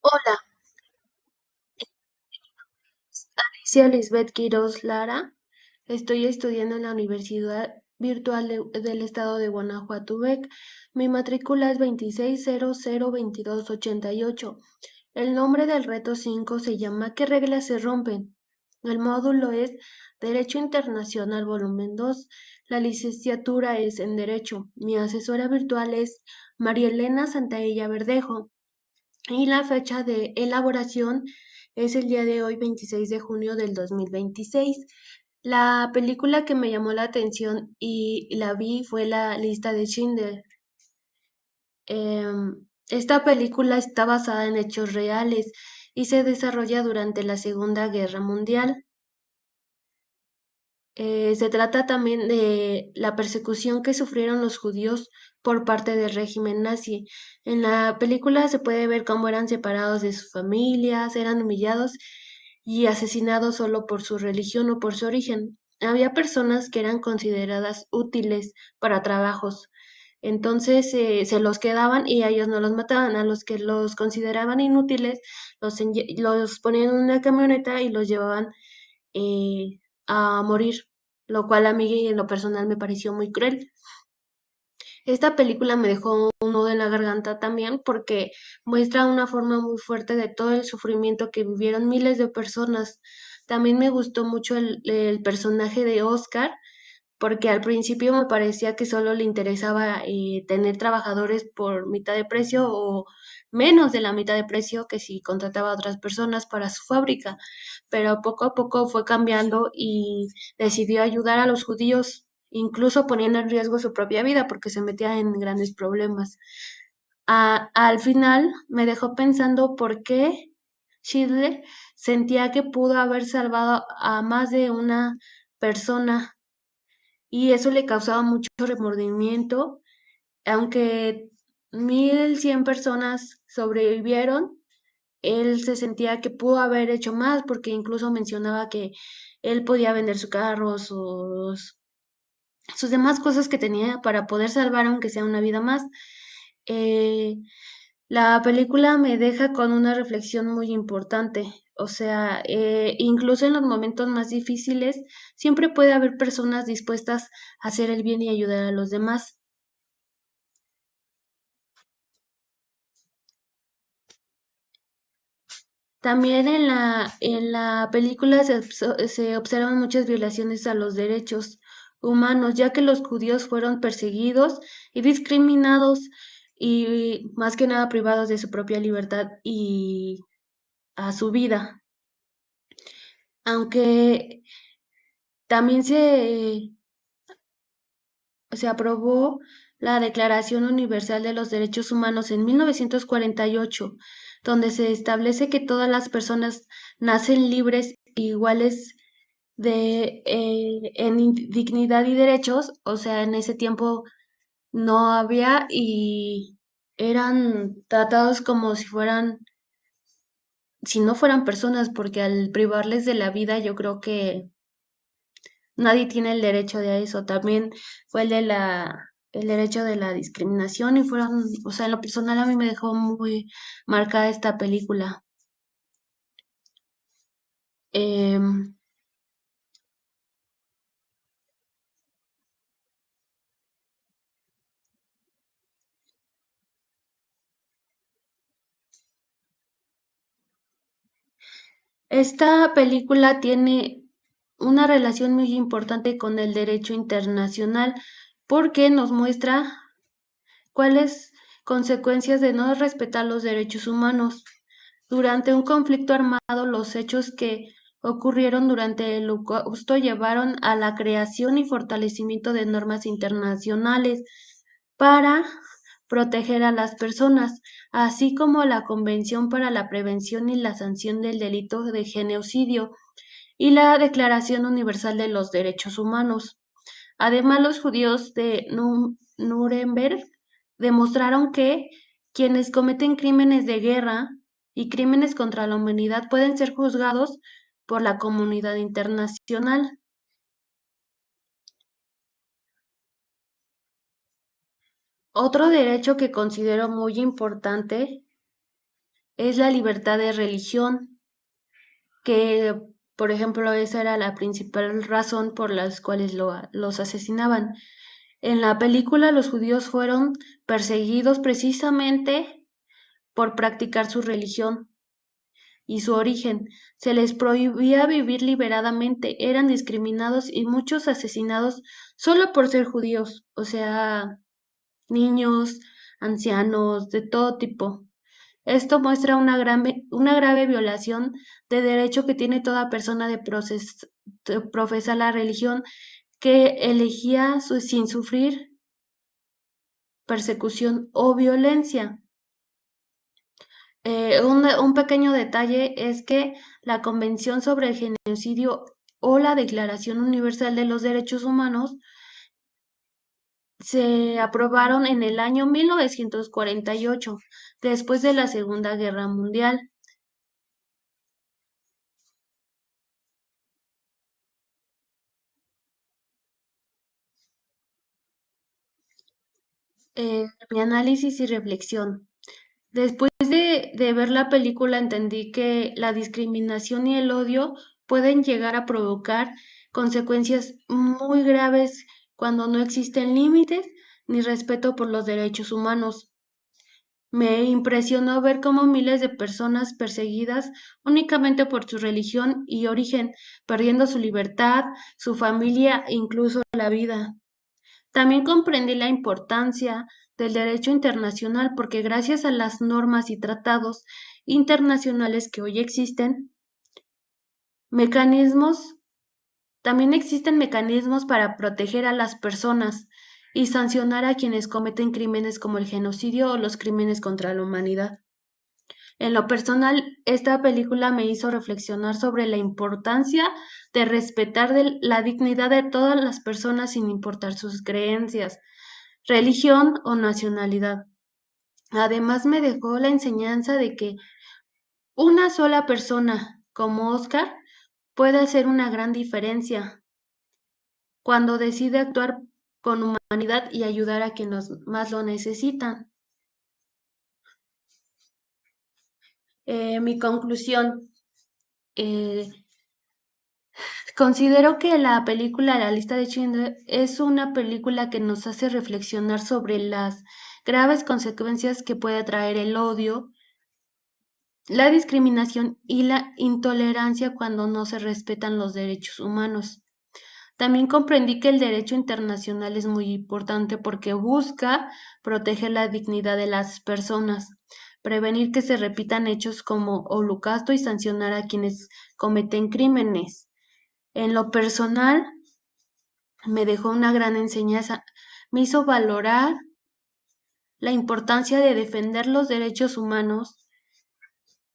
Hola, Alicia Lisbeth Quiroz Lara. Estoy estudiando en la Universidad Virtual del Estado de Guanajuato, UVEC. Mi matrícula es 26002288. El nombre del reto 5 se llama ¿Qué reglas se rompen? El módulo es Derecho Internacional Volumen 2. La licenciatura es en Derecho. Mi asesora virtual es María Elena Santaella Verdejo. Y la fecha de elaboración es el día de hoy, 26 de junio del 2026. La película que me llamó la atención y la vi fue La lista de Schindler. Esta película está basada en hechos reales y se desarrolla durante la Segunda Guerra Mundial. Se trata también de la persecución que sufrieron los judíos por parte del régimen nazi. En la película se puede ver cómo eran separados de sus familias, eran humillados y asesinados solo por su religión o por su origen. Había personas que eran consideradas útiles para trabajos, entonces se los quedaban y a ellos no los mataban. A los que los consideraban inútiles los ponían en una camioneta y los llevaban eh, a morir, lo cual a mí en lo personal me pareció muy cruel. Esta película me dejó un nudo en la garganta también porque muestra una forma muy fuerte de todo el sufrimiento que vivieron miles de personas. También me gustó mucho el personaje de Oscar, porque al principio me parecía que solo le interesaba tener trabajadores por mitad de precio o menos de la mitad de precio que si contrataba a otras personas para su fábrica, pero poco a poco fue cambiando y decidió ayudar a los judíos, incluso poniendo en riesgo su propia vida porque se metía en grandes problemas. Al final me dejó pensando por qué Schindler sentía que pudo haber salvado a más de una persona y eso le causaba mucho remordimiento, aunque 1100 personas sobrevivieron, él se sentía que pudo haber hecho más porque incluso mencionaba que él podía vender su carro, sus demás cosas que tenía para poder salvar aunque sea una vida más. Eh, la película me deja con una reflexión muy importante. O sea, incluso en los momentos más difíciles, siempre puede haber personas dispuestas a hacer el bien y ayudar a los demás. También en la película se observan muchas violaciones a los derechos humanos, ya que los judíos fueron perseguidos y discriminados y más que nada privados de su propia libertad y a su vida. Aunque también se aprobó la Declaración Universal de los Derechos Humanos en 1948, donde se establece que todas las personas nacen libres e iguales en dignidad y derechos. O sea, en ese tiempo no había y eran tratados como si no fueran personas, porque al privarles de la vida, yo creo que nadie tiene el derecho de eso. También fue el derecho de la discriminación y fueron, o sea, en lo personal a mí me dejó muy marcada esta película. Em, Esta película tiene una relación muy importante con el derecho internacional porque nos muestra cuáles consecuencias de no respetar los derechos humanos. Durante un conflicto armado, los hechos que ocurrieron durante el Holocausto llevaron a la creación y fortalecimiento de normas internacionales para proteger a las personas, así como la Convención para la Prevención y la Sanción del Delito de Genocidio y la Declaración Universal de los Derechos Humanos. Además, los judíos de Nuremberg demostraron que quienes cometen crímenes de guerra y crímenes contra la humanidad pueden ser juzgados por la comunidad internacional. Otro derecho que considero muy importante es la libertad de religión, que por ejemplo esa era la principal razón por las cuales los asesinaban. En la película los judíos fueron perseguidos precisamente por practicar su religión y su origen. Se les prohibía vivir liberadamente, eran discriminados y muchos asesinados solo por ser judíos, o sea, niños, ancianos, de todo tipo. Esto muestra una grave violación de derecho que tiene toda persona de profesar la religión que elegía sin sufrir persecución o violencia. Un pequeño detalle es que la Convención sobre el Genocidio o la Declaración Universal de los Derechos Humanos se aprobaron en el año 1948, después de la Segunda Guerra Mundial. Mi análisis y reflexión. Después de ver la película entendí que la discriminación y el odio pueden llegar a provocar consecuencias muy graves cuando no existen límites ni respeto por los derechos humanos. Me impresionó ver cómo miles de personas perseguidas únicamente por su religión y origen, perdiendo su libertad, su familia e incluso la vida. También comprendí la importancia del derecho internacional porque gracias a las normas y tratados internacionales que hoy existen, mecanismos, también existen mecanismos para proteger a las personas y sancionar a quienes cometen crímenes como el genocidio o los crímenes contra la humanidad. En lo personal, esta película me hizo reflexionar sobre la importancia de respetar la dignidad de todas las personas sin importar sus creencias, religión o nacionalidad. Además me dejó la enseñanza de que una sola persona como Oscar puede hacer una gran diferencia cuando decide actuar con humanidad y ayudar a quienes más lo necesitan. Mi conclusión. eh, Considero que la película La lista de Schindler es una película que nos hace reflexionar sobre las graves consecuencias que puede traer el odio, la discriminación y la intolerancia cuando no se respetan los derechos humanos. También comprendí que el derecho internacional es muy importante porque busca proteger la dignidad de las personas, prevenir que se repitan hechos como holocausto y sancionar a quienes cometen crímenes. En lo personal, me dejó una gran enseñanza. Me hizo valorar la importancia de defender los derechos humanos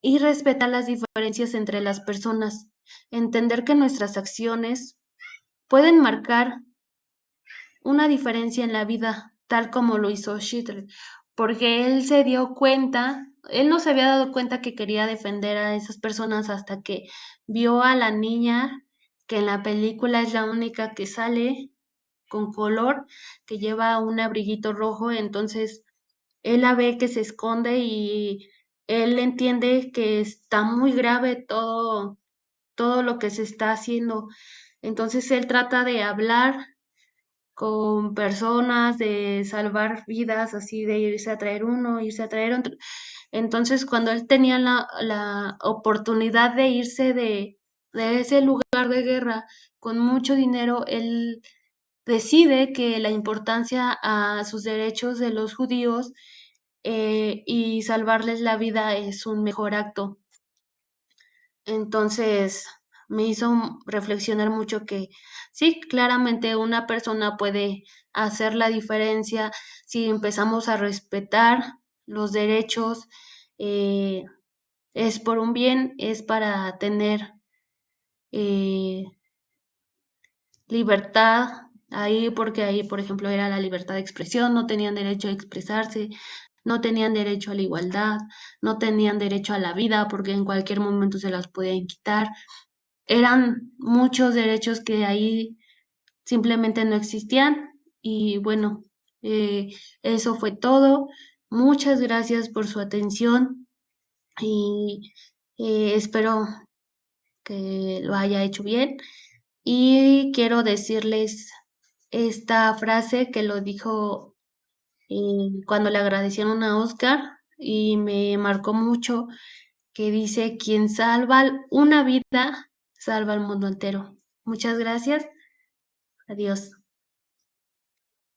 y respetar las diferencias entre las personas. Entender que nuestras acciones pueden marcar una diferencia en la vida, tal como lo hizo Schindler, porque él se dio cuenta, él no se había dado cuenta que quería defender a esas personas hasta que vio a la niña, que en la película es la única que sale con color, que lleva un abriguito rojo, entonces él la ve que se esconde y él entiende que está muy grave todo lo que se está haciendo. Entonces él trata de hablar con personas, de salvar vidas, así de irse a traer uno, irse a traer otro. Entonces, cuando él tenía la oportunidad de irse de ese lugar de guerra con mucho dinero, él decide que la importancia a sus derechos de los judíos y salvarles la vida es un mejor acto. Entonces me hizo reflexionar mucho que sí, claramente una persona puede hacer la diferencia si empezamos a respetar los derechos, eh, es por un bien, es para tener eh, libertad ahí, porque ahí, por ejemplo, era la libertad de expresión, no tenían derecho a expresarse, no tenían derecho a la igualdad, no tenían derecho a la vida, porque en cualquier momento se las podían quitar. Eran muchos derechos que ahí simplemente no existían. Y bueno, eso fue todo. Muchas gracias por su atención. y espero que lo haya hecho bien. Y quiero decirles esta frase que lo dijo cuando le agradecieron a Oscar y me marcó mucho, que dice, quien salva una vida, salva al mundo entero. Muchas gracias. Adiós.